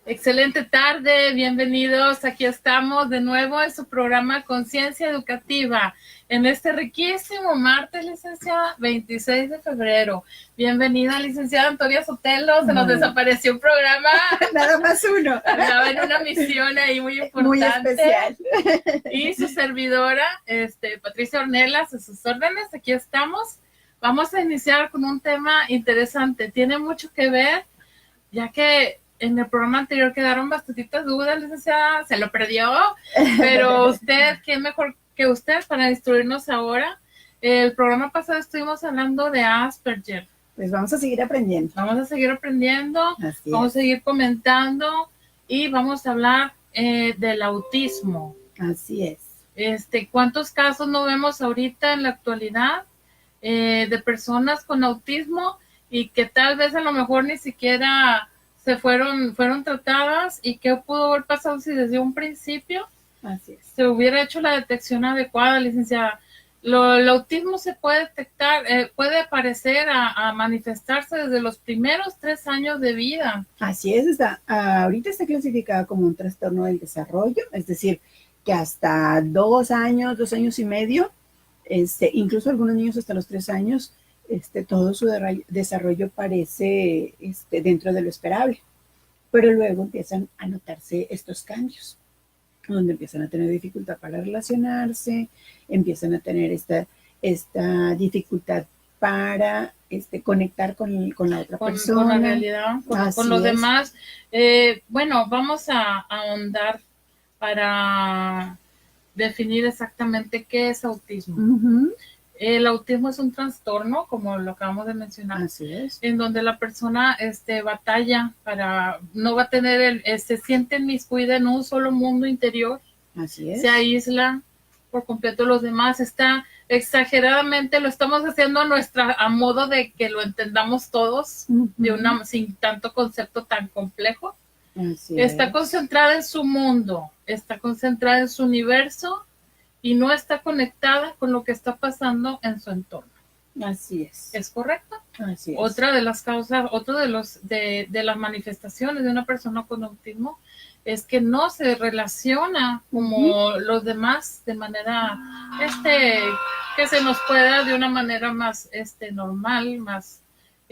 Excelente tarde, bienvenidos. Aquí estamos de nuevo en su programa Conciencia Educativa, en este riquísimo martes, licenciada, 26 de febrero. Bienvenida, licenciada Antonia Sotelo. Se nos desapareció un programa. Nada más uno. Estaba en una misión ahí muy importante. Muy especial. Y su servidora, Patricia Ornelas, a sus órdenes. Aquí estamos. Vamos a iniciar con un tema interesante. Tiene mucho que ver, ya que en el programa anterior quedaron bastantitas dudas, licenciada, se lo perdió, pero usted, ¿qué mejor que usted para instruirnos ahora? El programa pasado estuvimos hablando de Asperger. Pues vamos a seguir aprendiendo. Vamos a seguir aprendiendo, Así vamos es. a seguir comentando y vamos a hablar del autismo. Así es. ¿Cuántos casos no vemos ahorita en la actualidad de personas con autismo y que tal vez a lo mejor ni siquiera fueron tratadas? ¿Y qué pudo haber pasado si desde un principio Así es. se hubiera hecho la detección adecuada, licenciada? El autismo se puede detectar, puede aparecer a manifestarse desde los primeros 3 años de vida. Así es, ahorita está clasificado como un trastorno del desarrollo, es decir, que hasta 2 años, 2 años y medio, incluso algunos niños hasta los 3 años, todo su desarrollo parece dentro de lo esperable, pero luego empiezan a notarse estos cambios, donde empiezan a tener dificultad para relacionarse, empiezan a tener esta dificultad para conectar con la otra persona. Con la realidad, con los demás. Bueno, vamos a ahondar para definir exactamente qué es autismo. Uh-huh. El autismo es un trastorno, como lo acabamos de mencionar. Así es. En donde la persona batalla no va a tener, se siente inmiscuida en un solo mundo interior. Así es. Se aísla por completo de los demás, está exageradamente, lo estamos haciendo a modo de que lo entendamos todos, uh-huh, sin tanto concepto tan complejo. Así está concentrada en su mundo, está concentrada en su universo, y no está conectada con lo que está pasando en su entorno. Así es. ¿Es correcto? Así es. Otra de las causas, de las manifestaciones de una persona con autismo es que no se relaciona como uh-huh, los demás de manera, que se nos pueda de una manera más, normal, más.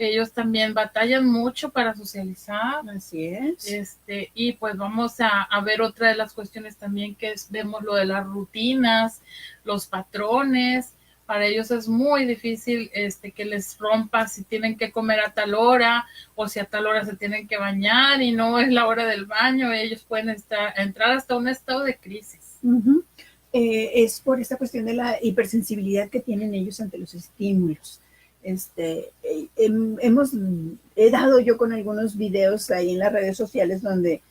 Ellos también batallan mucho para socializar. Así es. Y pues vamos a ver otra de las cuestiones también vemos lo de las rutinas, los patrones. Para ellos es muy difícil que les rompa si tienen que comer a tal hora o si a tal hora se tienen que bañar y no es la hora del baño. Ellos pueden entrar hasta un estado de crisis. Uh-huh. Es por esta cuestión de la hipersensibilidad que tienen ellos ante los estímulos. He dado yo con algunos videos ahí en las redes sociales donde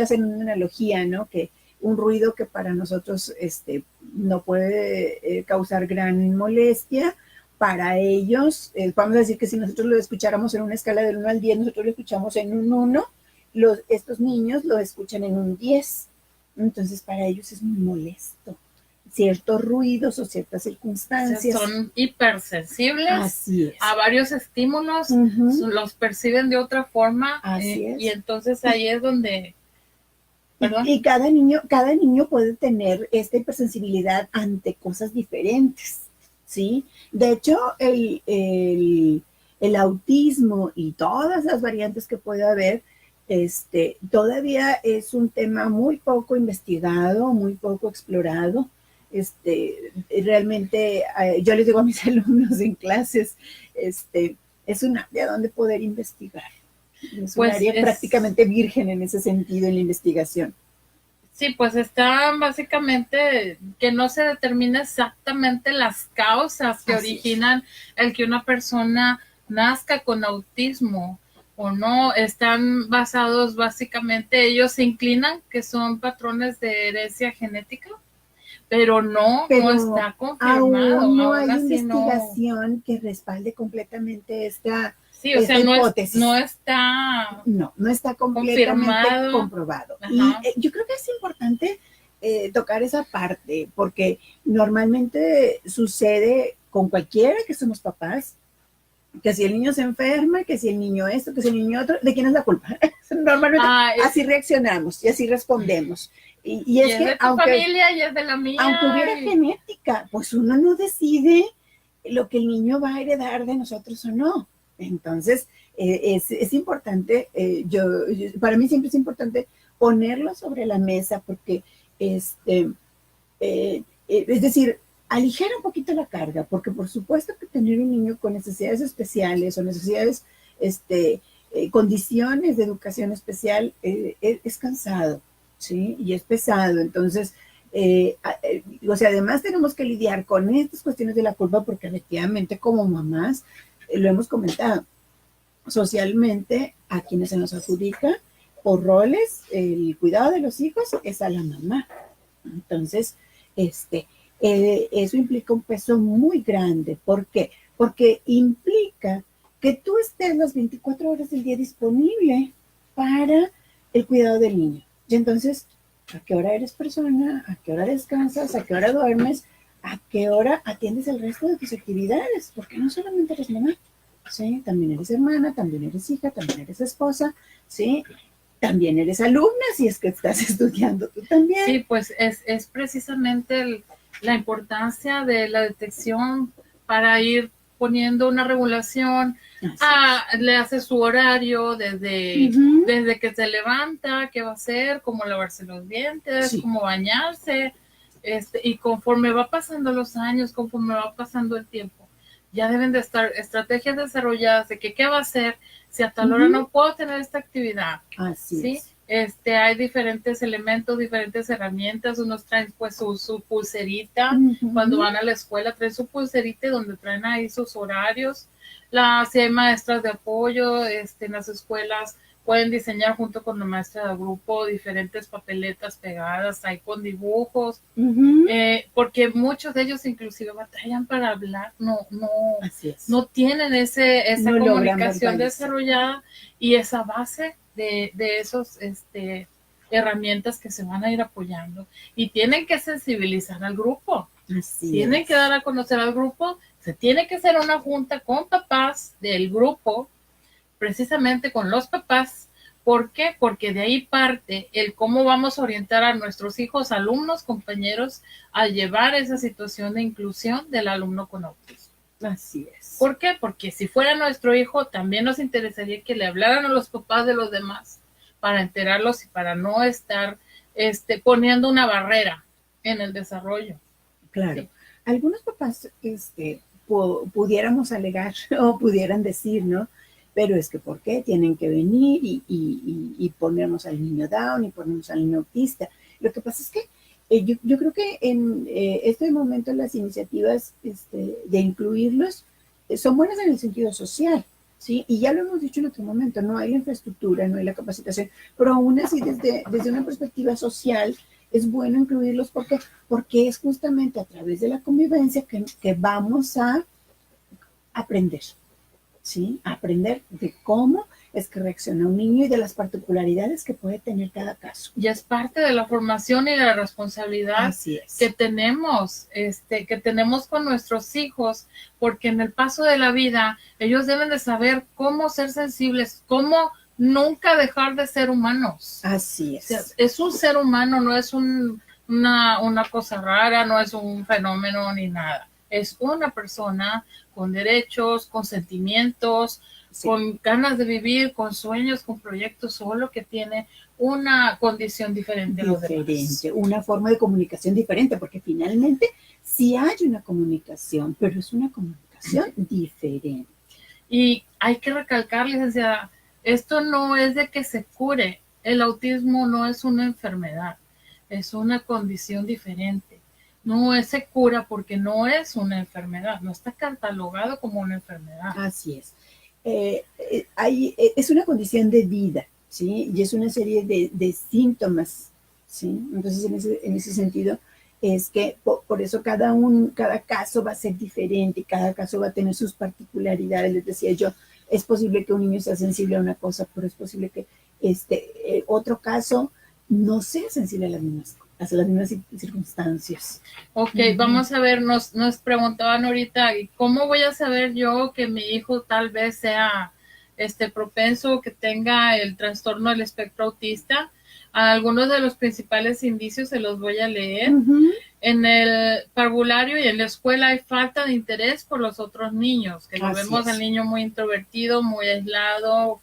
hacen una analogía, ¿no? Que un ruido que para nosotros no puede causar gran molestia, para ellos, vamos a decir que si nosotros lo escucháramos en una escala del 1 al 10, nosotros lo escuchamos en un 1, estos niños lo escuchan en un 10, entonces para ellos es muy molesto ciertos ruidos o ciertas circunstancias. O sea, son hipersensibles. Así es. A varios estímulos, uh-huh, los perciben de otra forma. Así es. Y entonces ahí es donde... ¿Perdón? Y cada niño puede tener esta hipersensibilidad ante cosas diferentes, ¿sí? De hecho, el autismo y todas las variantes que puede haber, todavía es un tema muy poco investigado, muy poco explorado. Realmente yo les digo a mis alumnos en clases, es un área donde poder investigar. Es un área prácticamente virgen en ese sentido en la investigación. Sí, pues está básicamente que no se determina exactamente las causas que originan el que una persona nazca con autismo o no. Están basados básicamente, ellos se inclinan que son patrones de herencia genética, pero no está confirmado. Aún no hay investigación que respalde completamente esta Sí, o sea, hipótesis. No está completamente comprobado. Ajá. Y yo creo que es importante tocar esa parte, porque normalmente sucede con cualquiera que somos papás, que si el niño se enferma, que si el niño esto, que si el niño otro, ¿de quién es la culpa? Normalmente así reaccionamos y así respondemos. Y es que de tu familia y es de la mía. Aunque hubiera genética, pues uno no decide lo que el niño va a heredar de nosotros o no. Entonces, es importante, para mí siempre es importante ponerlo sobre la mesa porque, es decir, aligera un poquito la carga, porque por supuesto que tener un niño con necesidades especiales o necesidades, condiciones de educación especial es cansado, ¿sí? Y es pesado. Entonces, o sea, además tenemos que lidiar con estas cuestiones de la culpa porque efectivamente como mamás, lo hemos comentado, socialmente a quienes se nos adjudica por roles, el cuidado de los hijos es a la mamá. Entonces, eso implica un peso muy grande. ¿Por qué? Porque implica que tú estés las 24 horas del día disponible para el cuidado del niño. Y entonces, ¿a qué hora eres persona? ¿A qué hora descansas? ¿A qué hora duermes? ¿A qué hora atiendes el resto de tus actividades? Porque no solamente eres mamá, ¿sí? También eres hermana, también eres hija, también eres esposa, ¿sí? También eres alumna, si es que estás estudiando tú también. Sí, pues es precisamente la importancia de la detección para ir poniendo una regulación. Le hace su horario desde que se levanta, qué va a hacer, cómo lavarse los dientes, cómo bañarse, y conforme va pasando los años, conforme va pasando el tiempo, ya deben de estar estrategias desarrolladas de qué va a hacer si a tal hora no puedo tener esta actividad. Así es. Hay diferentes elementos, diferentes herramientas. Unos traen pues su pulserita, cuando van a la escuela traen su pulserita donde traen ahí sus horarios. Si hay maestras de apoyo, en las escuelas pueden diseñar junto con la maestra de grupo diferentes papeletas pegadas ahí con dibujos, porque muchos de ellos inclusive batallan para hablar, no tienen esa comunicación desarrollada y esa base de esos herramientas que se van a ir apoyando, y tienen que sensibilizar al grupo. Tienen que dar a conocer al grupo. Se tiene que hacer una junta con papás del grupo, precisamente con los papás. ¿Por qué? Porque de ahí parte el cómo vamos a orientar a nuestros hijos, alumnos, compañeros, a llevar esa situación de inclusión del alumno con autismo. Así es. ¿Por qué? Porque si fuera nuestro hijo, también nos interesaría que le hablaran a los papás de los demás para enterarlos y para no estar poniendo una barrera en el desarrollo. Claro. Sí. Algunos papás pudiéramos alegar o pudieran decir, ¿no? Pero es que ¿por qué tienen que venir y ponernos al niño down y ponernos al niño autista? Lo que pasa es que yo creo que en este momento las iniciativas de incluirlos son buenas en el sentido social, ¿sí? Y ya lo hemos dicho en otro momento, no hay la infraestructura, no hay la capacitación, pero aún así desde una perspectiva social es bueno incluirlos porque es justamente a través de la convivencia que vamos a aprender, ¿sí? Aprender de cómo es que reacciona un niño y de las particularidades que puede tener cada caso. Y es parte de la formación y de la responsabilidad que tenemos con nuestros hijos, porque en el paso de la vida ellos deben de saber cómo ser sensibles, cómo nunca dejar de ser humanos. Así es. O sea, es un ser humano, no es una cosa rara, no es un fenómeno ni nada. Es una persona con derechos, con sentimientos, con ganas de vivir, con sueños, con proyectos, solo que tiene una condición diferente a los demás. Una forma de comunicación diferente, porque finalmente sí hay una comunicación, pero es una comunicación diferente. Y hay que recalcar, licenciada, esto no es de que se cure. El autismo no es una enfermedad, es una condición diferente. No se cura porque no es una enfermedad, no está catalogado como una enfermedad. Así es. Es una condición de vida, ¿sí? Y es una serie de síntomas, ¿sí? Entonces, en ese sentido, es que por eso cada caso va a ser diferente, cada caso va a tener sus particularidades. Les decía yo, es posible que un niño sea sensible a una cosa, pero es posible que otro caso no sea sensible a las mismas hasta las mismas circunstancias. Ok, vamos a ver, nos preguntaban ahorita, ¿cómo voy a saber yo que mi hijo tal vez sea propenso, que tenga el trastorno del espectro autista? Algunos de los principales indicios se los voy a leer. En el parvulario y en la escuela hay falta de interés por los otros niños, que lo vemos al niño muy introvertido, muy aislado,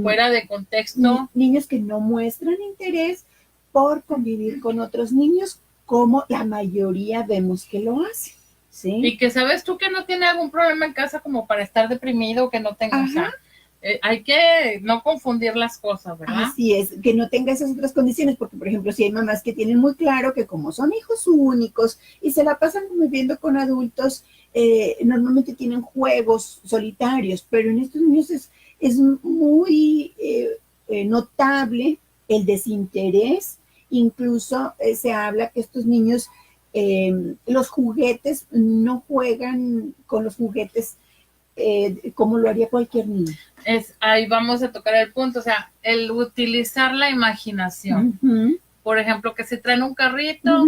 fuera de contexto. Niños que no muestran interés por convivir con otros niños, como la mayoría vemos que lo hacen, ¿sí? Y que sabes tú que no tiene algún problema en casa como para estar deprimido, que no tenga, o sea, hay que no confundir las cosas, ¿verdad? Así es, que no tenga esas otras condiciones, porque por ejemplo, si hay mamás que tienen muy claro que como son hijos únicos y se la pasan conviviendo con adultos, normalmente tienen juegos solitarios, pero en estos niños es muy notable el desinterés. Incluso se habla que estos niños, los juguetes, no juegan con los juguetes como lo haría cualquier niño. Ahí vamos a tocar el punto, o sea, el utilizar la imaginación. Por ejemplo, que si traen un carrito,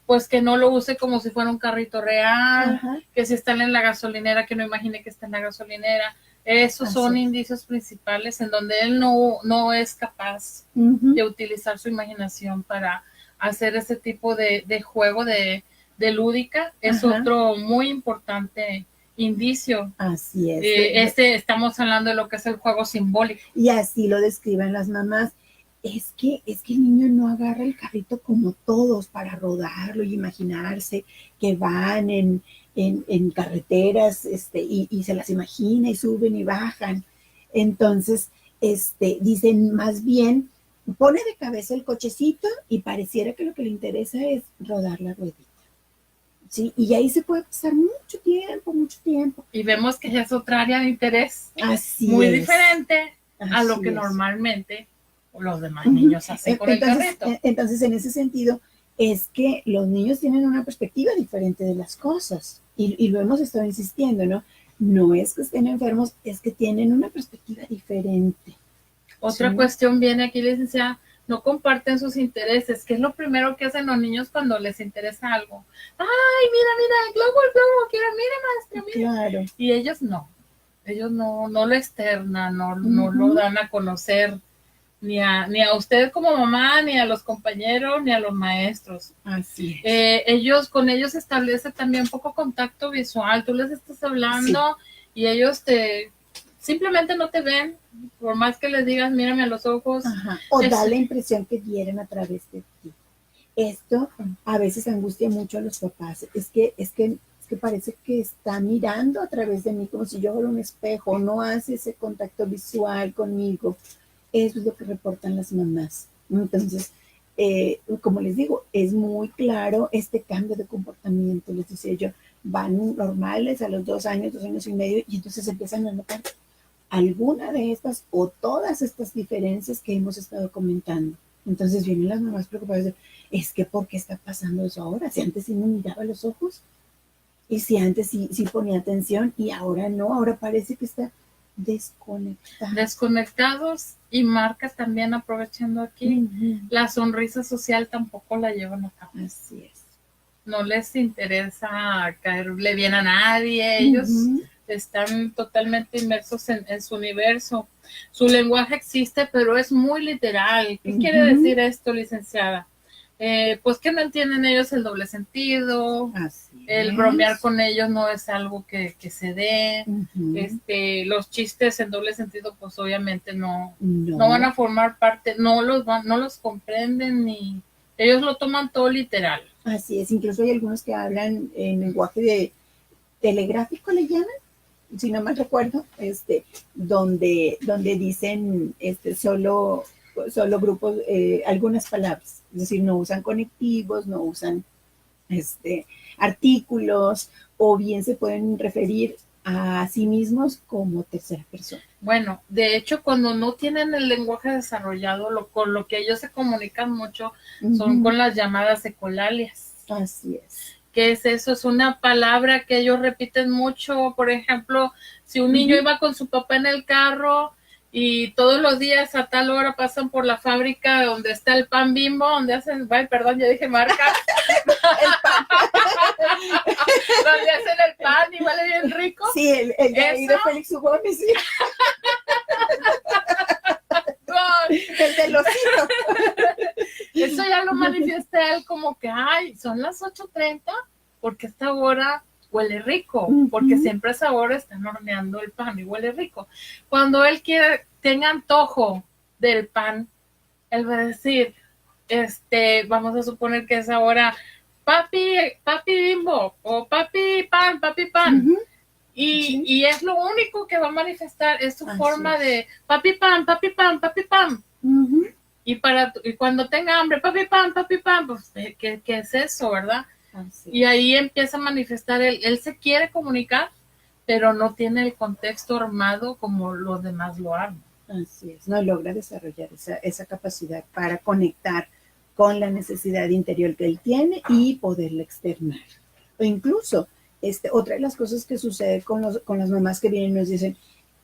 pues que no lo use como si fuera un carrito real, que si están en la gasolinera, que no imagine que está en la gasolinera. Esos son indicios principales en donde él no es capaz de utilizar su imaginación para hacer ese tipo de juego de lúdica. Es otro muy importante indicio. Así es. Estamos hablando de lo que es el juego simbólico. Y así lo describen las mamás. Es que el niño no agarra el carrito como todos para rodarlo y imaginarse que van en carreteras y se las imagina y suben y bajan. Entonces, dicen más bien, pone de cabeza el cochecito y pareciera que lo que le interesa es rodar la ruedita. Sí, y ahí se puede pasar mucho tiempo. Y vemos que es otra área de interés. Así muy es. Diferente a lo que normalmente los demás niños hacen con el carrito. Entonces, en ese sentido, es que los niños tienen una perspectiva diferente de las cosas. Y lo hemos estado insistiendo, ¿no? No es que estén enfermos, es que tienen una perspectiva diferente. Otra cuestión viene aquí, licenciada, no comparten sus intereses, que es lo primero que hacen los niños cuando les interesa algo. ¡Ay, mira, el globo, quiero, mira, maestra, mira! Claro. Y ellos no lo externan, no lo dan a conocer, ni a usted como mamá, ni a los compañeros, ni a los maestros. Así es. Con ellos establece también poco contacto visual, tú les estás hablando y ellos simplemente no te ven, por más que les digas, mírame a los ojos. O da la impresión que quieren a través de ti. Esto a veces angustia mucho a los papás. Es que parece que está mirando a través de mí como si yo fuera un espejo, no hace ese contacto visual conmigo. Eso es lo que reportan las mamás. Entonces, como les digo, es muy claro este cambio de comportamiento. Les decía yo, van normales a los 2 años, 2 años y medio, y entonces empiezan a notar alguna de estas o todas estas diferencias que hemos estado comentando. Entonces vienen las mamás preocupadas, es que ¿por qué está pasando eso ahora? Si antes sí me miraba los ojos, y si antes sí ponía atención, y ahora no, ahora parece que está desconectados. Y marca también, aprovechando aquí, la sonrisa social tampoco la llevan a cabo. Así es. No les interesa caerle bien a nadie, ellos están totalmente inmersos en su universo. Su lenguaje existe, pero es muy literal. ¿Qué quiere decir esto, licenciada? Pues que no entienden ellos el doble sentido. El bromear con ellos no es algo que se dé. Los chistes en doble sentido, pues obviamente no van a formar parte, no los comprenden, ni ellos lo toman todo literal. Así es, incluso hay algunos que hablan en lenguaje de telegráfico, le llaman, si no mal recuerdo, donde dicen solo grupos, algunas palabras, es decir, no usan conectivos, no usan artículos, o bien se pueden referir a sí mismos como tercera persona. Bueno, de hecho, cuando no tienen el lenguaje desarrollado, con lo que ellos se comunican mucho son con las llamadas ecolalias. Así es. ¿Qué es eso? Es una palabra que ellos repiten mucho. Por ejemplo, si un niño iba con su papá en el carro y todos los días a tal hora pasan por la fábrica donde está el pan Bimbo, donde hacen, ay, perdón, ya dije marca, donde hacen el pan y huele bien rico. Sí, el de ahí de Félix Gómez, sí. El de los hijos. Eso ya lo manifiesta él como que, ay, son las 8:30, porque esta hora huele rico, porque siempre a esa hora están horneando el pan y huele rico. Cuando él tenga antojo del pan, él va a decir, vamos a suponer que es ahora papi Bimbo, o papi pan, y es lo único que va a manifestar, es su forma de papi pan, papi pan, papi pan. Y cuando tenga hambre, papi pan, pues, ¿qué es eso, verdad? Y ahí empieza a manifestar, él se quiere comunicar, pero no tiene el contexto armado como los demás lo arman. Así es, no logra desarrollar esa capacidad para conectar con la necesidad interior que él tiene y poderla externar. O incluso, otra de las cosas que sucede con las mamás que vienen y nos dicen,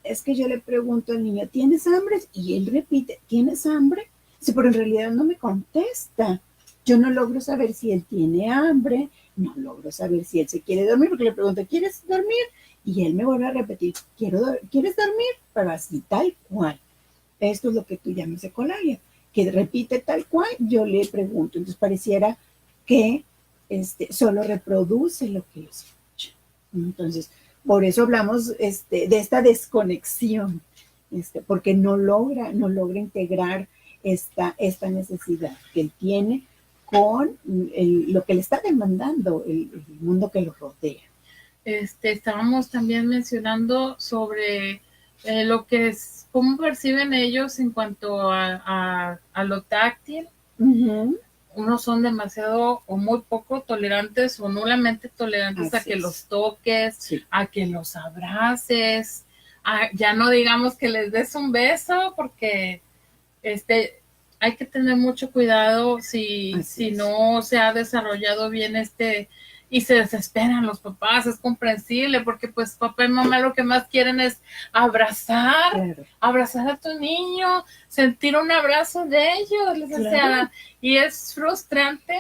es que yo le pregunto al niño, ¿tienes hambre? Y él repite, ¿tienes hambre? Sí, pero en realidad no me contesta. Yo no logro saber si él tiene hambre, no logro saber si él se quiere dormir, porque le pregunto, ¿quieres dormir? Y él me vuelve a repetir, ¿quieres dormir? Pero así, tal cual. Esto es lo que tú llamas ecolalia, que repite tal cual, yo le pregunto. Entonces pareciera que solo reproduce lo que escucha. Entonces, por eso hablamos de esta desconexión, porque no logra integrar esta necesidad que él tiene con lo que le está demandando el mundo que lo rodea. Estábamos también mencionando sobre lo que es, cómo perciben ellos en cuanto a lo táctil. Unos son demasiado o muy poco tolerantes o nulamente tolerantes a que los toques, a que los abraces, ya no digamos que les des un beso, porque hay que tener mucho cuidado si no se ha desarrollado bien y se desesperan los papás, es comprensible, porque pues papá y mamá lo que más quieren es abrazar a tu niño, sentir un abrazo de ellos, o sea, y es frustrante,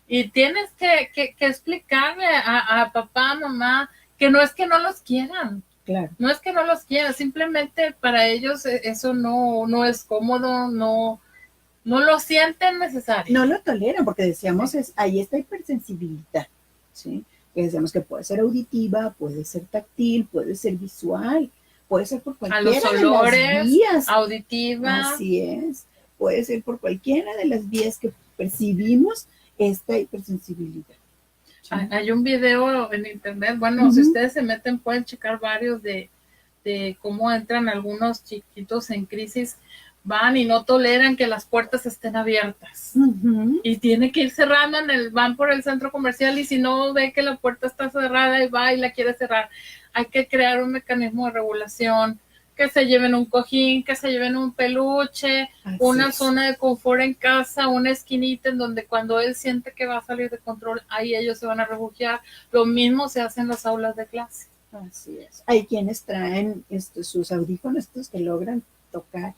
y tienes que explicarle a papá, mamá, que no es que no los quieran. No es que no los quieran, simplemente para ellos eso no es cómodo, no lo sienten necesario. No lo toleran, porque decíamos, ahí está hipersensibilidad, ¿sí? Que decíamos que puede ser auditiva, puede ser táctil, puede ser visual, puede ser por cualquiera de las vías auditivas. Así es, puede ser por cualquiera de las vías que percibimos esta hipersensibilidad. ¿Sí? Hay un video en internet, bueno, si ustedes se meten pueden checar varios de cómo entran algunos chiquitos en crisis, van y no toleran que las puertas estén abiertas y tiene que ir cerrando van por el centro comercial, y si no ve que la puerta está cerrada y va y la quiere cerrar, hay que crear un mecanismo de regulación, que se lleven un cojín, que se lleven un peluche, una zona de confort en casa, una esquinita en donde cuando él siente que va a salir de control, ahí ellos se van a refugiar. Lo mismo se hace en las aulas de clase. Así es. Hay quienes traen sus audífonos, estos que logran tocar,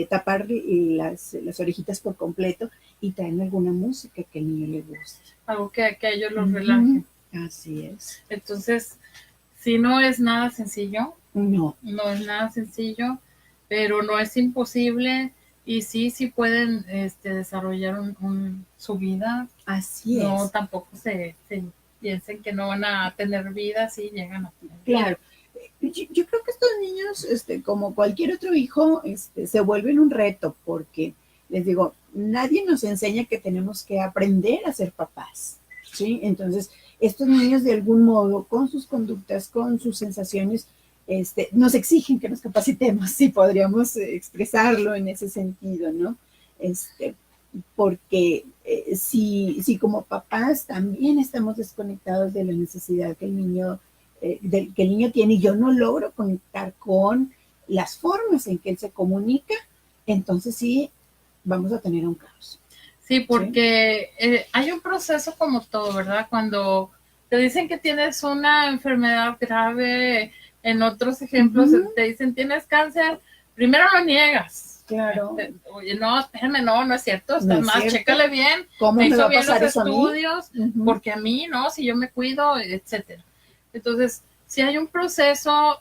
tapar las orejitas por completo, y traen alguna música que al niño le guste. Algo que a ellos los relaje. Así es. Entonces, si no es nada sencillo, no es nada sencillo, pero no es imposible, y sí pueden desarrollar su vida. Así es. No, tampoco se piensen que no van a tener vida, sí llegan a tener vida. Claro. Yo creo que estos niños, como cualquier otro hijo, se vuelven un reto, porque les digo, nadie nos enseña que tenemos que aprender a ser papás, ¿sí? Entonces, estos niños de algún modo, con sus conductas, con sus sensaciones, nos exigen que nos capacitemos, si podríamos expresarlo en ese sentido, ¿no? Porque si como papás también estamos desconectados de la necesidad que el niño tiene, y yo no logro conectar con las formas en que él se comunica, entonces sí vamos a tener un caos. Sí, porque hay un proceso como todo, ¿verdad? Cuando te dicen que tienes una enfermedad grave, en otros ejemplos te dicen tienes cáncer, primero lo niegas. Claro. Oye, no, espérame, no es cierto, está No es más, cierto. chécale bien, ¿Cómo me me va hizo a bien pasar los eso a mí? estudios, Ujú. porque a mí, no, si yo me cuido, etcétera. Entonces, si hay un proceso,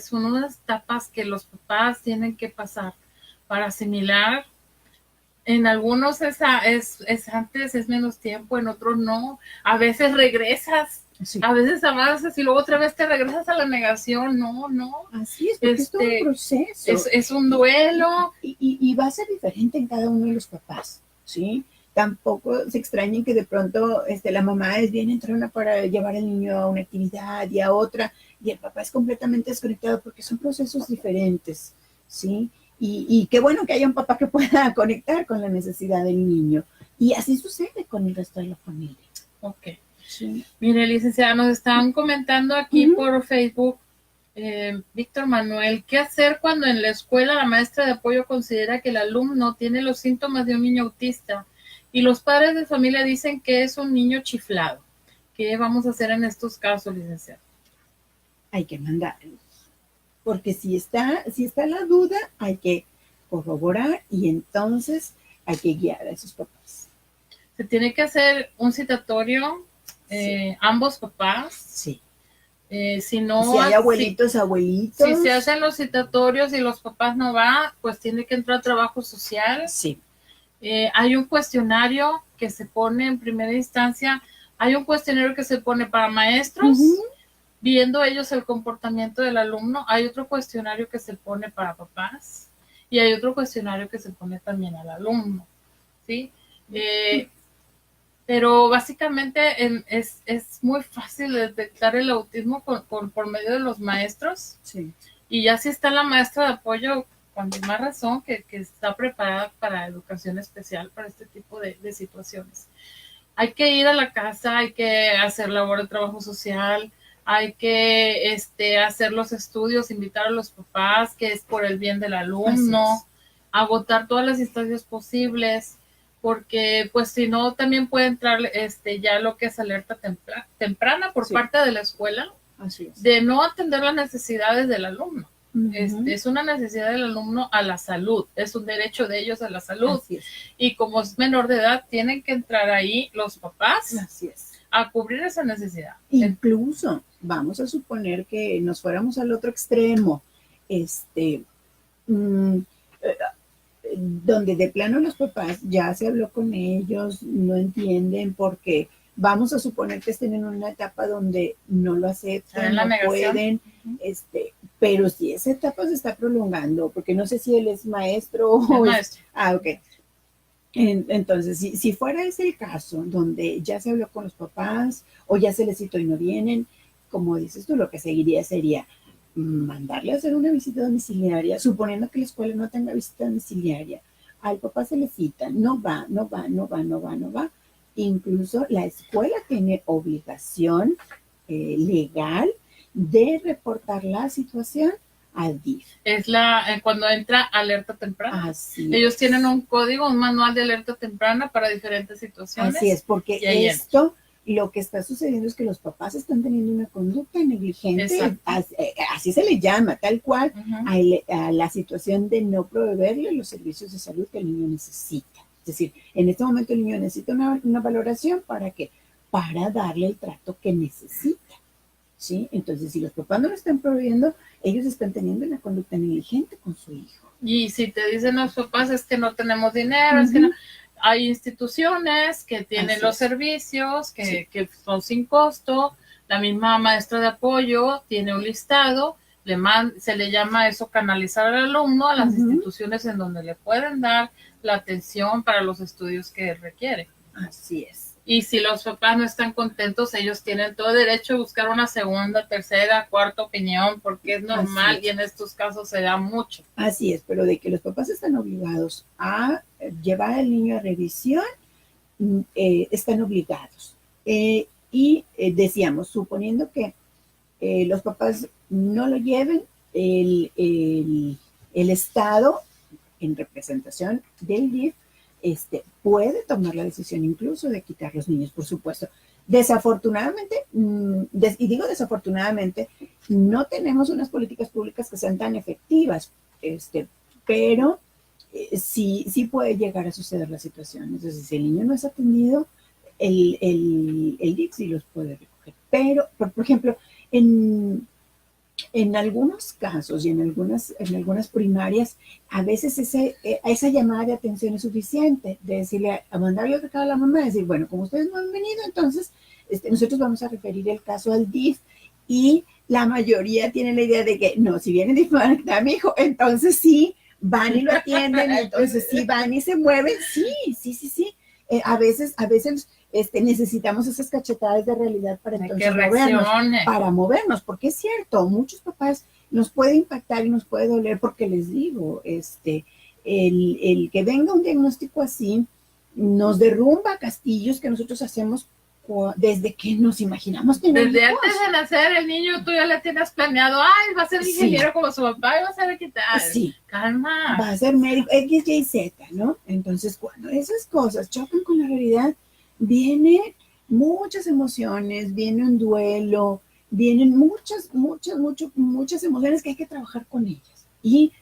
son unas etapas que los papás tienen que pasar para asimilar. En algunos es antes, es menos tiempo, en otros no. A veces regresas, Sí. a veces avanzas y luego otra vez te regresas a la negación. No. Así es, porque es todo un proceso. Es un duelo. Y va a ser diferente en cada uno de los papás, ¿sí? Tampoco se extrañen que de pronto la mamá es bien entrona para llevar al niño a una actividad y a otra, y el papá es completamente desconectado porque son procesos diferentes, ¿sí? Y qué bueno que haya un papá que pueda conectar con la necesidad del niño. Y así sucede con el resto de la familia. Ok. Sí. Mire, licenciada, nos estaban comentando aquí por Facebook, Víctor Manuel, ¿qué hacer cuando en la escuela la maestra de apoyo considera que el alumno tiene los síntomas de un niño autista y los padres de familia dicen que es un niño chiflado? ¿Qué vamos a hacer en estos casos, licenciada? Hay que mandarlos. Porque si está la duda, hay que corroborar y entonces hay que guiar a esos papás. Se tiene que hacer un citatorio, ambos papás. Sí. Si no, si hay abuelitos, abuelitos. Si se hacen los citatorios y los papás no van, pues tiene que entrar trabajo social. Sí. Hay un cuestionario que se pone en primera instancia, hay un cuestionario que se pone para maestros, viendo ellos el comportamiento del alumno. Hay otro cuestionario que se pone para papás y hay otro cuestionario que se pone también al alumno, ¿sí? Pero básicamente es muy fácil detectar el autismo por medio de los maestros. Sí. Y ya si está la maestra de apoyo, con más razón, que está preparada para educación especial, para este tipo de situaciones. Hay que ir a la casa, hay que hacer labor de trabajo social, hay que hacer los estudios, invitar a los papás, que es por el bien del alumno, agotar todas las instancias posibles, porque pues si no también puede entrar ya lo que es alerta temprana por parte de la escuela. Así es. De no atender las necesidades del alumno. Es una necesidad del alumno a la salud, es un derecho de ellos a la salud. Así es. Y como es menor de edad, tienen que entrar ahí los papás. Así es. A cubrir esa necesidad. Incluso, vamos a suponer que nos fuéramos al otro extremo, donde de plano los papás ya se habló con ellos, no entienden porque vamos a suponer que estén en una etapa donde no lo aceptan, no pueden, pero si esa etapa se está prolongando, porque no sé si él es maestro o maestro. Ok. Entonces, si fuera ese el caso, donde ya se habló con los papás o ya se les citó y no vienen, como dices tú, lo que seguiría sería mandarle a hacer una visita domiciliaria, suponiendo que la escuela no tenga visita domiciliaria. Al papá se le cita, no va. Incluso la escuela tiene obligación legal de reportar la situación al DIF. Es cuando entra alerta temprana. Así Ellos tienen un código, un manual de alerta temprana para diferentes situaciones. Así es, porque esto, lo que está sucediendo es que los papás están teniendo una conducta negligente, así se le llama, tal cual, a la situación de no proveerle los servicios de salud que el niño necesita. Es decir, en este momento el niño necesita una valoración ¿para qué? Para darle el trato que necesita. ¿Sí? Entonces, si los papás no lo están proveyendo, ellos están teniendo una conducta negligente con su hijo. Y si te dicen los papás es que no tenemos dinero, es que no, hay instituciones que tienen los servicios, que son sin costo, la misma maestra de apoyo tiene un listado, se le llama eso canalizar al alumno a las instituciones en donde le pueden dar la atención para los estudios que requiere. Así es. Y si los papás no están contentos, ellos tienen todo derecho a buscar una segunda, tercera, cuarta opinión, porque es normal y en estos casos se da mucho. Así es, pero de que los papás están obligados a llevar al niño a revisión, están obligados. Y decíamos, suponiendo que los papás no lo lleven, el Estado, en representación del DIF, puede tomar la decisión incluso de quitar los niños, por supuesto. Desafortunadamente, y digo desafortunadamente, no tenemos unas políticas públicas que sean tan efectivas, pero sí puede llegar a suceder la situación. Entonces, si el niño no es atendido, el DIF sí los puede recoger. Pero, por ejemplo, en algunos casos y en algunas primarias, a veces esa llamada de atención es suficiente, de decirle, a mandarle otra cara a la mamá, de decir, bueno, como ustedes no han venido, entonces nosotros vamos a referir el caso al DIF, y la mayoría tienen la idea de que, no, si viene DIF, van a quitar a mi hijo, entonces sí, van y lo atienden, entonces sí van y se mueven, sí. A veces necesitamos esas cachetadas de realidad para entonces movernos, porque es cierto, muchos papás nos puede impactar y nos puede doler, porque les digo, el que venga un diagnóstico así nos derrumba castillos que nosotros hacemos desde que nos imaginamos tener desde hijos. Antes de nacer el niño tú ya le tienes planeado, ay, va a ser ingeniero como su papá y va a ser arquitecto. Sí, calma, va a ser médico X, Y, Z, ¿no? Entonces, cuando esas cosas chocan con la realidad, vienen muchas emociones, viene un duelo, vienen muchas emociones que hay que trabajar con ellas. Y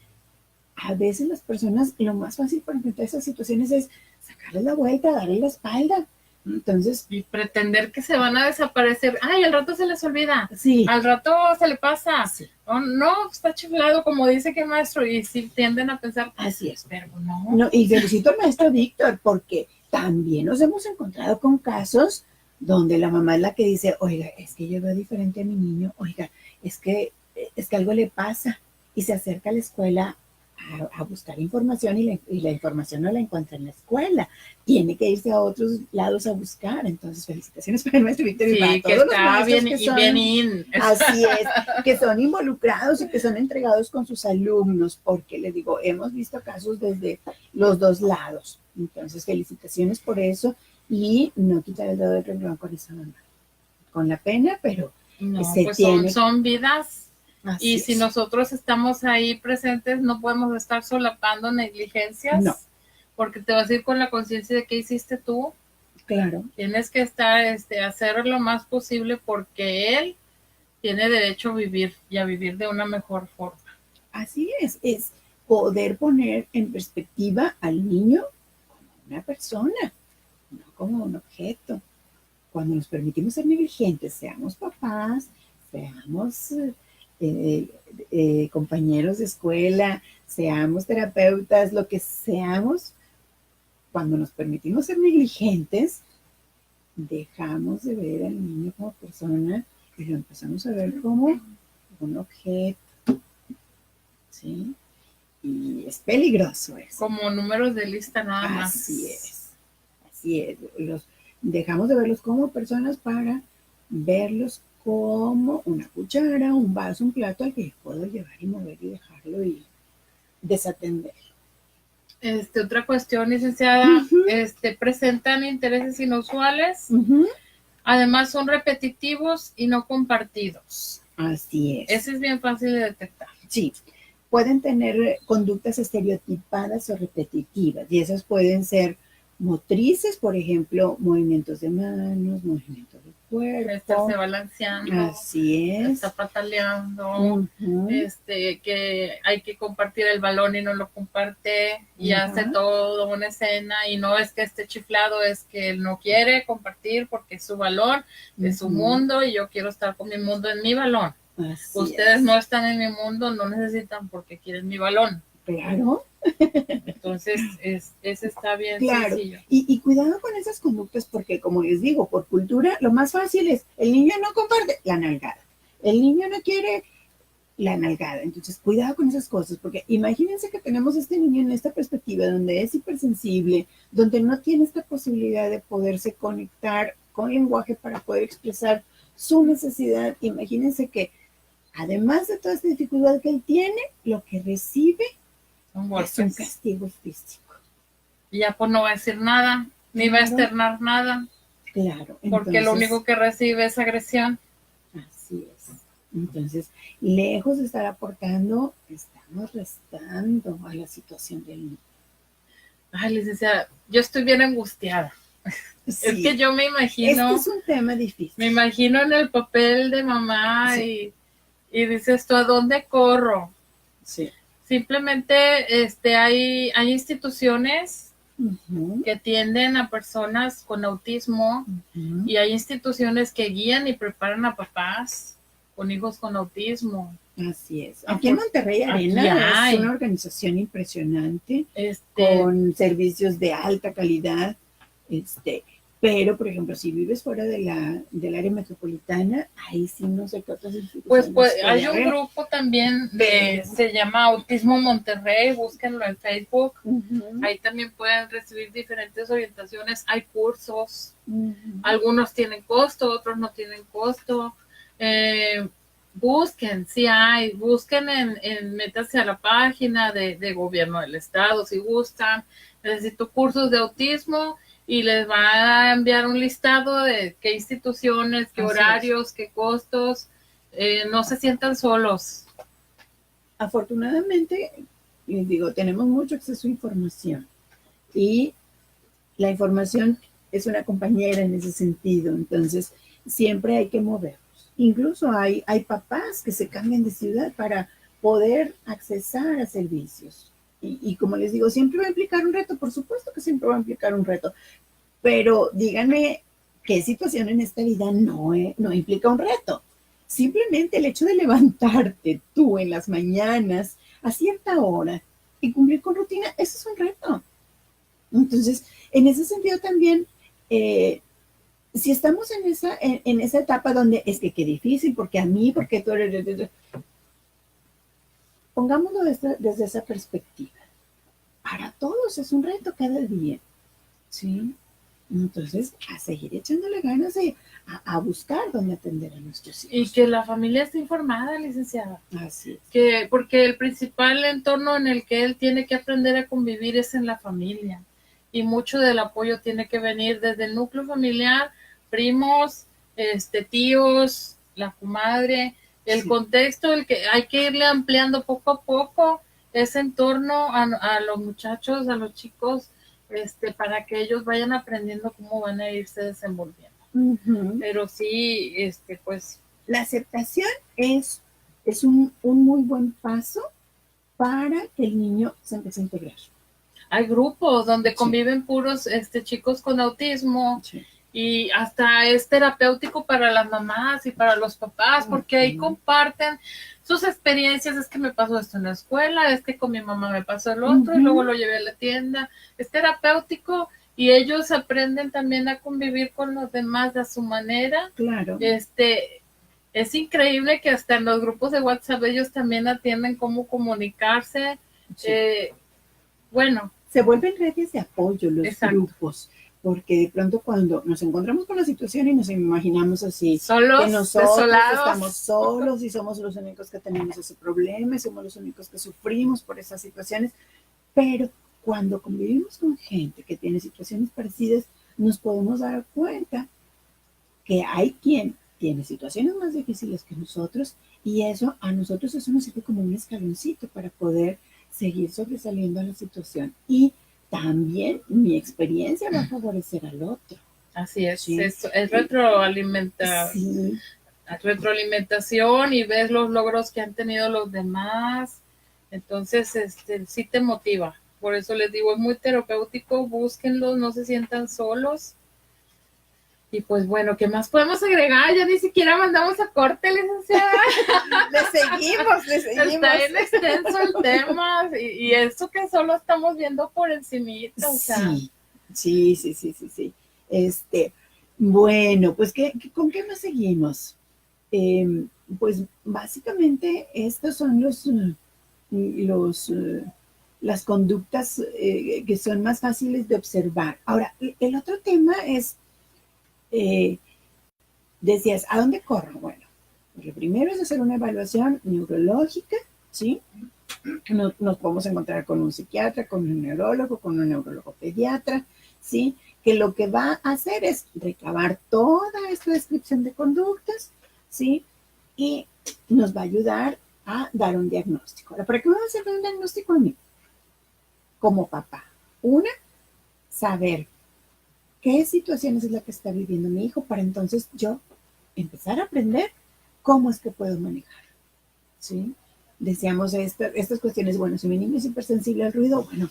a veces las personas, lo más fácil para enfrentar esas situaciones es sacarles la vuelta, darle la espalda. Entonces, y pretender que se van a desaparecer. Ay, al rato se les olvida. Sí. Al rato se le pasa. Sí. Oh, no, está chiflado, como dice que maestro, y sí tienden a pensar. Así es. Pero no. Y felicito al maestro Víctor, porque también nos hemos encontrado con casos donde la mamá es la que dice, oiga, es que yo veo diferente a mi niño, oiga, es que algo le pasa, y se acerca a la escuela a buscar información, y la información no la encuentra en la escuela, tiene que irse a otros lados a buscar. Entonces, felicitaciones para el maestro Víctor, sí, y para todos los maestros que son, bien así es, que son involucrados y que son entregados con sus alumnos, porque les digo, hemos visto casos desde los dos lados. Entonces, felicitaciones por eso, y no quitar el dedo del renglón con esa mamá, con la pena, pero no, pues son vidas. Así si nosotros estamos ahí presentes, no podemos estar solapando negligencias. No. Porque te vas a ir con la conciencia de qué hiciste tú. Claro. Tienes que estar, hacer lo más posible, porque él tiene derecho a vivir, y a vivir de una mejor forma. Así es poder poner en perspectiva al niño como una persona, no como un objeto. Cuando nos permitimos ser negligentes, seamos papás, seamos compañeros de escuela, seamos terapeutas, lo que seamos, cuando nos permitimos ser negligentes, dejamos de ver al niño como persona y lo empezamos a ver como un objeto, ¿sí? Y es peligroso eso. Como números de lista nada más. Así es. Dejamos de verlos como personas para verlos como una cuchara, un vaso, un plato al que puedo llevar y mover y dejarlo y desatenderlo. Otra cuestión, licenciada, presentan intereses inusuales, además son repetitivos y no compartidos. Así es. Ese es bien fácil de detectar. Sí, pueden tener conductas estereotipadas o repetitivas, y esas pueden ser motrices, por ejemplo, movimientos de manos, movimientos de cuerpo. Estarse balanceando. Así es. Está pataleando. Que hay que compartir el balón y no lo comparte. Y hace todo una escena. Y no es que esté chiflado, es que él no quiere compartir porque es su balón, es su mundo, y yo quiero estar con mi mundo en mi balón. Así Ustedes no están en mi mundo, no necesitan porque quieren mi balón. Claro. Entonces, ese está bien sencillo. Y cuidado con esas conductas, porque como les digo, por cultura, lo más fácil es, el niño no comparte, la nalgada. El niño no quiere, la nalgada. Entonces, cuidado con esas cosas, porque imagínense que tenemos este niño en esta perspectiva, donde es hipersensible, donde no tiene esta posibilidad de poderse conectar con lenguaje para poder expresar su necesidad. Imagínense que, además de toda esta dificultad que él tiene, lo que recibe es un castigo físico. Y ya pues no va a decir nada, ni va a externar nada. Claro. Porque lo único que recibe es agresión. Así es. Entonces, lejos de estar aportando, estamos restando a la situación del niño. Ay, licenciada, yo estoy bien angustiada. Sí. Es que yo me imagino. Es un tema difícil. Me imagino en el papel de mamá, y dices tú, ¿a dónde corro? Sí. Simplemente hay instituciones Ujú, que atienden a personas con autismo ujú. y hay instituciones que guían y preparan a papás con hijos con autismo. Así es. Aquí en Monterrey Aquí Arena es una hay, organización impresionante este, con servicios de alta calidad, este, pero por ejemplo, si vives fuera de del área metropolitana, ahí sí no sé qué otras pues instituciones puede hay un haber. grupo también Pero, se llama Autismo Monterrey, búsquenlo en Facebook. ujú, Ahí también pueden recibir diferentes orientaciones, hay cursos, ujú, algunos tienen costo, otros no tienen costo. Eh, busquen, si hay, busquen métanse a la página de gobierno del estado si gustan. Necesito cursos de autismo y les va a enviar un listado de qué instituciones, qué así es. horarios, qué costos. No se sientan solos. Afortunadamente, les digo, tenemos mucho acceso a información y la información es una compañera en ese sentido, entonces siempre hay que movernos. Incluso hay papás que se cambian de ciudad para poder accesar a servicios. Y como les digo, siempre va a implicar un reto, por supuesto que siempre va a implicar un reto, pero díganme qué situación en esta vida no implica un reto. Simplemente el hecho de levantarte tú en las mañanas a cierta hora y cumplir con rutina, eso es un reto. Entonces, en ese sentido también, eh, si estamos en esa etapa donde es que qué difícil, porque a mí, porque tú eres, pongámoslo desde esa perspectiva. Para todos es un reto cada día, ¿sí? Entonces, a seguir echándole ganas a buscar dónde atender a nuestros Y hijos. que la familia esté informada, licenciada. Así es. Porque el principal entorno en el que él tiene que aprender a convivir es en la familia. Y mucho del apoyo tiene que venir desde el núcleo familiar, primos, tíos, la comadre, el Sí. contexto, el que hay que irle ampliando poco a poco ese entorno a los muchachos, a los chicos, para que ellos vayan aprendiendo cómo van a irse desenvolviendo. Ujú. Pero sí, pues La aceptación es un muy buen paso para que el niño se empiece a integrar. hay grupos donde Sí, conviven puros chicos con autismo sí. y hasta es terapéutico para las mamás y para los papás porque ahí Ujú, comparten sus experiencias. Es que me pasó esto en la escuela, es que con mi mamá me pasó el otro y luego ujú, lo llevé a la tienda. Es terapéutico y ellos aprenden también a convivir con los demás a su manera. claro. Es increíble que hasta en los grupos de WhatsApp ellos también atienden cómo comunicarse. Sí. Eh, bueno, Se vuelven redes de apoyo los exacto. grupos, porque de pronto cuando nos encontramos con la situación y nos imaginamos así, que Solos, nosotros estamos desolados. solos y somos los únicos que tenemos ese problema, y somos los únicos que sufrimos por esas situaciones, pero cuando convivimos con gente que tiene situaciones parecidas, nos podemos dar cuenta que hay quien tiene situaciones más difíciles que nosotros y eso a nosotros eso nos sirve como un escaloncito para poder seguir sobresaliendo a la situación. Y también mi experiencia va a favorecer al otro. Así ¿Sí? es Sí, retroalimentación y ves los logros que han tenido los demás. Entonces, sí te motiva. Por eso les digo, es muy terapéutico, búsquenlos, no se sientan solos. Y pues bueno, ¿qué más podemos agregar? Ya ni siquiera mandamos a corte, licenciada. le Está seguimos. bien extenso el tema y eso que solo estamos viendo por encimita, o sea, Sí, sí. Este, bueno, pues ¿con qué más seguimos? Eh, pues básicamente estos son los, las conductas que son más fáciles de observar. Ahora, el otro tema es, eh, decías, ¿a dónde corro? Bueno, pues lo primero es hacer una evaluación neurológica, ¿sí? Nos podemos encontrar con un psiquiatra, con un neurólogo pediatra, ¿sí? Que lo que va a hacer es recabar toda esta descripción de conductas, ¿sí? Y nos va a ayudar a dar un diagnóstico. Ahora, ¿para qué me va a hacer un diagnóstico a mí? Como papá. Una, saber qué situaciones es la que está viviendo mi hijo para entonces yo empezar a aprender cómo es que puedo manejar, ¿sí? decíamos estas cuestiones, bueno, si mi niño es hipersensible al ruido, bueno,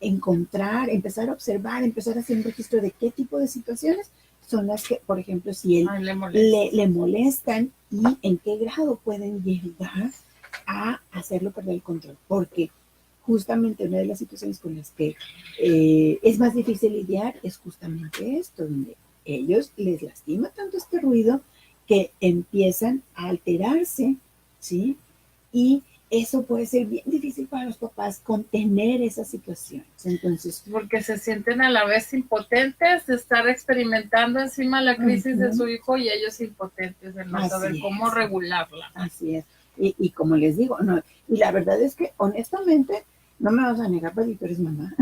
empezar a observar, empezar a hacer un registro de qué tipo de situaciones son las que, por ejemplo, si él le molestan y en qué grado pueden llegar a hacerlo perder el control, porque justamente una de las situaciones con las que es más difícil lidiar es justamente esto, donde ellos les lastima tanto este ruido que empiezan a alterarse, ¿sí? Y eso puede ser bien difícil para los papás contener esas situaciones. Entonces, porque se sienten a la vez impotentes de estar experimentando encima la crisis de su hijo y ellos impotentes de no saber cómo regularla. Así es. Y como les digo, no, y la verdad es que honestamente, no me vas a negar, pero tú eres mamá,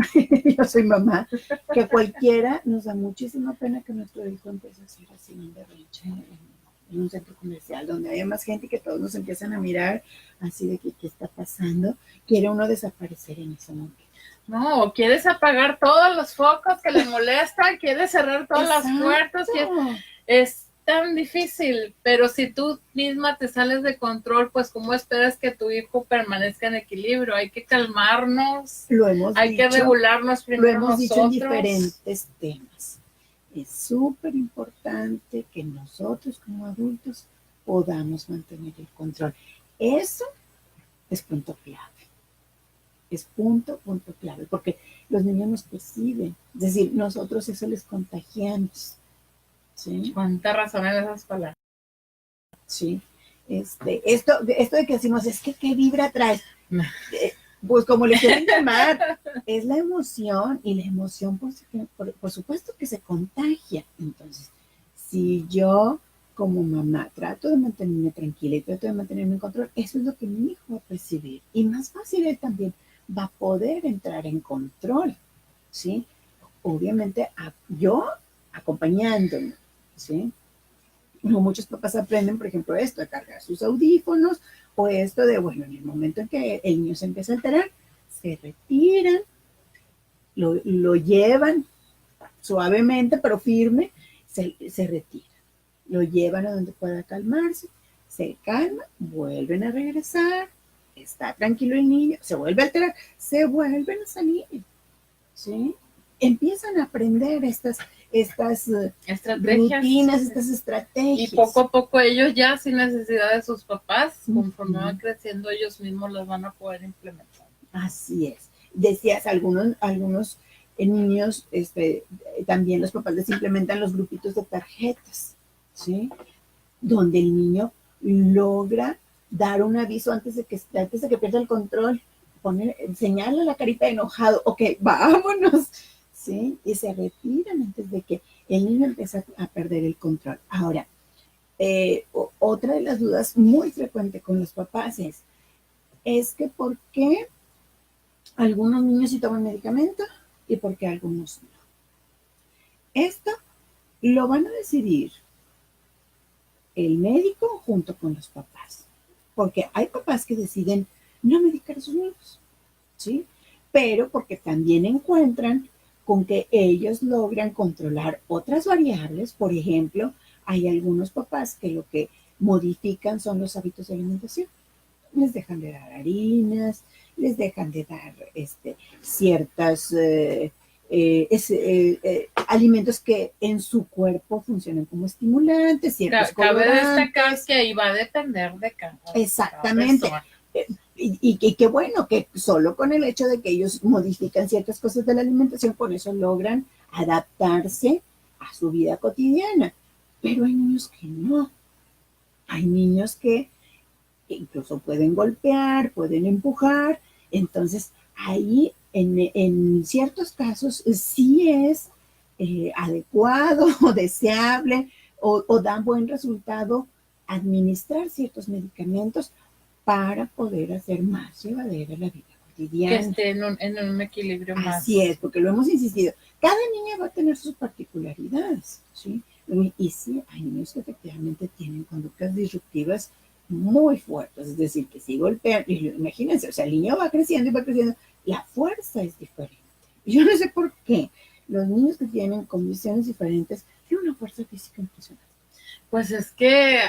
yo soy mamá, que cualquiera nos da muchísima pena que nuestro hijo empiece a hacer así un berrinche en un centro comercial donde haya más gente y que todos nos empiezan a mirar así de que qué está pasando. Quiere uno desaparecer en ese momento. No, quieres apagar todos los focos que le molestan, quieres cerrar todas las puertas, es tan difícil, pero si tú misma te sales de control, pues ¿cómo esperas que tu hijo permanezca en equilibrio? Hay que calmarnos, hay que regularnos primero nosotros. Lo hemos dicho en diferentes temas. Es súper importante que nosotros como adultos podamos mantener el control. Eso es punto clave. Es punto clave, porque los niños nos perciben, es decir, nosotros eso les contagiamos. ¿Sí? ¿Cuánta razón en esas palabras? Sí. Esto de que decimos, es que ¿qué vibra traes? Pues como le quieren llamar, es la emoción, y la emoción por supuesto que se contagia. Entonces, si yo como mamá trato de mantenerme tranquila y trato de mantenerme en control, eso es lo que mi hijo va a percibir. Y más fácil él también va a poder entrar en control, ¿sí? Obviamente yo acompañándome, ¿sí? Muchos papás aprenden, por ejemplo, esto, a cargar sus audífonos, o esto de, bueno, en el momento en que el niño se empieza a alterar, se retiran, lo llevan suavemente, pero firme, se retira. Lo llevan a donde pueda calmarse, se calma, vuelven a regresar, está tranquilo el niño, se vuelve a alterar, se vuelven a salir, ¿sí? Empiezan a aprender estas rutinas, estas estrategias. Y poco a poco ellos ya, sin necesidad de sus papás, conforme van creciendo, ellos mismos las van a poder implementar. Así es. Decías, algunos niños, también los papás les implementan los grupitos de tarjetas, ¿sí? Donde el niño logra dar un aviso antes de que pierda el control, señala la carita de enojado, ok, vámonos, ¿sí? Y se retiran antes de que el niño empiece a perder el control. Ahora, otra de las dudas muy frecuente con los papás es que ¿por qué algunos niños sí toman medicamento y por qué algunos no? Esto lo van a decidir el médico junto con los papás, porque hay papás que deciden no medicar a sus niños, ¿sí? Pero porque también encuentran con que ellos logran controlar otras variables. Por ejemplo, hay algunos papás que lo que modifican son los hábitos de alimentación. Les dejan de dar harinas, les dejan de dar ciertas alimentos que en su cuerpo funcionan como estimulantes, ciertos colorantes. Cabe destacar que ahí va a depender de cada exactamente. Y qué bueno que solo con el hecho de que ellos modifican ciertas cosas de la alimentación, con eso logran adaptarse a su vida cotidiana. Pero hay niños que no. Hay niños que incluso pueden golpear, pueden empujar. Entonces, ahí en ciertos casos sí es adecuado o deseable o da buen resultado administrar ciertos medicamentos para poder hacer más llevadera la vida cotidiana. Que esté en un equilibrio más. Así es, porque lo hemos insistido. Cada niña va a tener sus particularidades, ¿sí? Y sí, hay niños que efectivamente tienen conductas disruptivas muy fuertes, es decir, que si golpean, imagínense, o sea, el niño va creciendo y va creciendo, la fuerza es diferente. Yo no sé por qué los niños que tienen condiciones diferentes tienen una fuerza física impresionante. Pues es que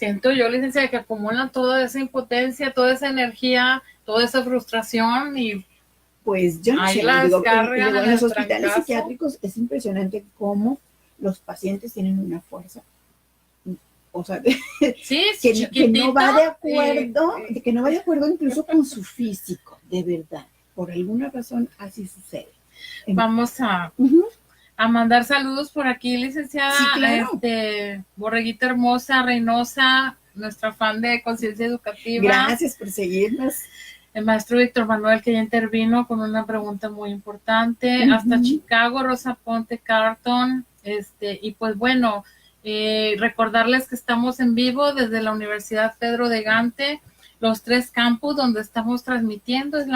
siento yo, licenciada, que acumulan toda esa impotencia, toda esa energía, toda esa frustración y pues yo no ahí sé, las digo, cargan en en los el hospitales trancazo. psiquiátricos es impresionante cómo los pacientes tienen una fuerza, o sea, Sí, que no va de acuerdo, y que no va de acuerdo incluso con su físico, de verdad. Por alguna razón así sucede. vamos a Ujú. mandar saludos por aquí, licenciada. Sí, claro. Borreguita hermosa, Reynosa, nuestra fan de Conciencia Educativa. Gracias por seguirnos. El maestro Víctor Manuel, que ya intervino con una pregunta muy importante. Hasta Chicago, Rosa Ponte Carton. Y pues bueno, recordarles que estamos en vivo desde la Universidad Pedro de Gante. Los 3 campus donde estamos transmitiendo es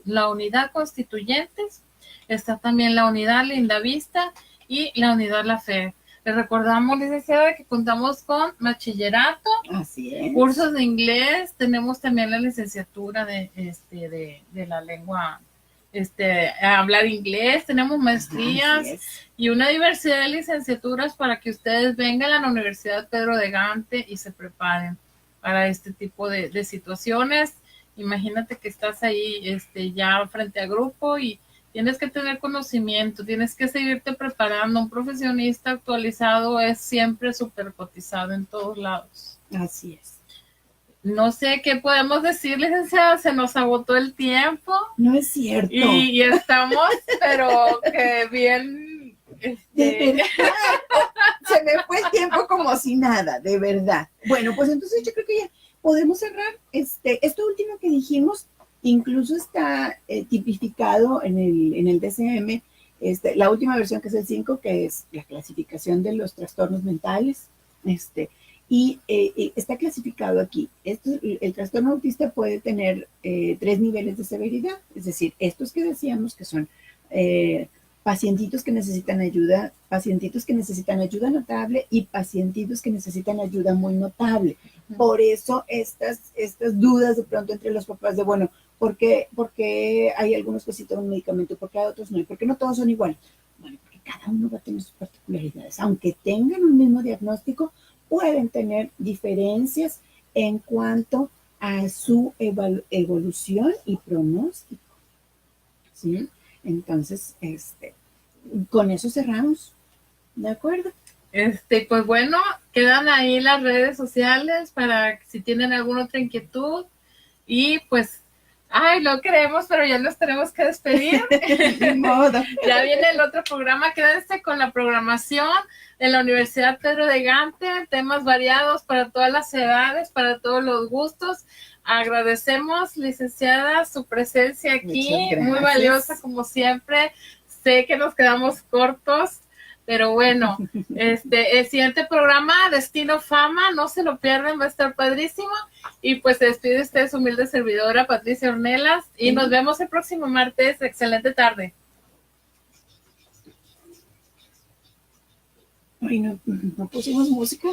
la unidad Constituyentes, está también la unidad Lindavista y la unidad La Fe. Les recordamos, licenciada, que contamos con bachillerato, así es, cursos de inglés, tenemos también la licenciatura de la lengua, hablar inglés, tenemos maestrías y una diversidad de licenciaturas para que ustedes vengan a la Universidad Pedro de Gante y se preparen para este tipo de situaciones. Imagínate que estás ahí ya frente a grupo y tienes que tener conocimiento, tienes que seguirte preparando. Un profesionista actualizado es siempre súper cotizado en todos lados. Así es. No sé qué podemos decir, licenciada, se nos agotó el tiempo. No es cierto. Y estamos, pero que bien... De verdad, se me fue el tiempo como si nada, de verdad. Bueno, pues entonces yo creo que ya podemos cerrar. Esto último que dijimos, incluso está tipificado en el DSM, la última versión que es el 5, que es la clasificación de los trastornos mentales, y está clasificado aquí. El trastorno autista puede tener 3 niveles de severidad, es decir, estos que decíamos que son pacientitos que necesitan ayuda, pacientitos que necesitan ayuda notable y pacientitos que necesitan ayuda muy notable. Por eso estas dudas de pronto entre los papás de, bueno, ¿por qué hay algunos que sí toman medicamento? ¿Por qué hay otros no? ¿Y por qué no todos son iguales? Bueno, porque cada uno va a tener sus particularidades. Aunque tengan un mismo diagnóstico, pueden tener diferencias en cuanto a su evolución y pronóstico. ¿Sí? Entonces, con eso cerramos. ¿De acuerdo? Pues bueno, quedan ahí las redes sociales para si tienen alguna otra inquietud. Y pues, lo queremos, pero ya nos tenemos que despedir. Ni modo. Ya viene el otro programa. Quédense con la programación de la Universidad Pedro de Gante, temas variados para todas las edades, para todos los gustos. Agradecemos, licenciada, su presencia aquí, muy valiosa como siempre. Sé que nos quedamos cortos, pero bueno, el siguiente programa, Destino Fama, no se lo pierdan, va a estar padrísimo. Y pues se despide usted su humilde servidora, Patricia Ornelas, y nos vemos el próximo martes. Excelente tarde. Ay, no pusimos música.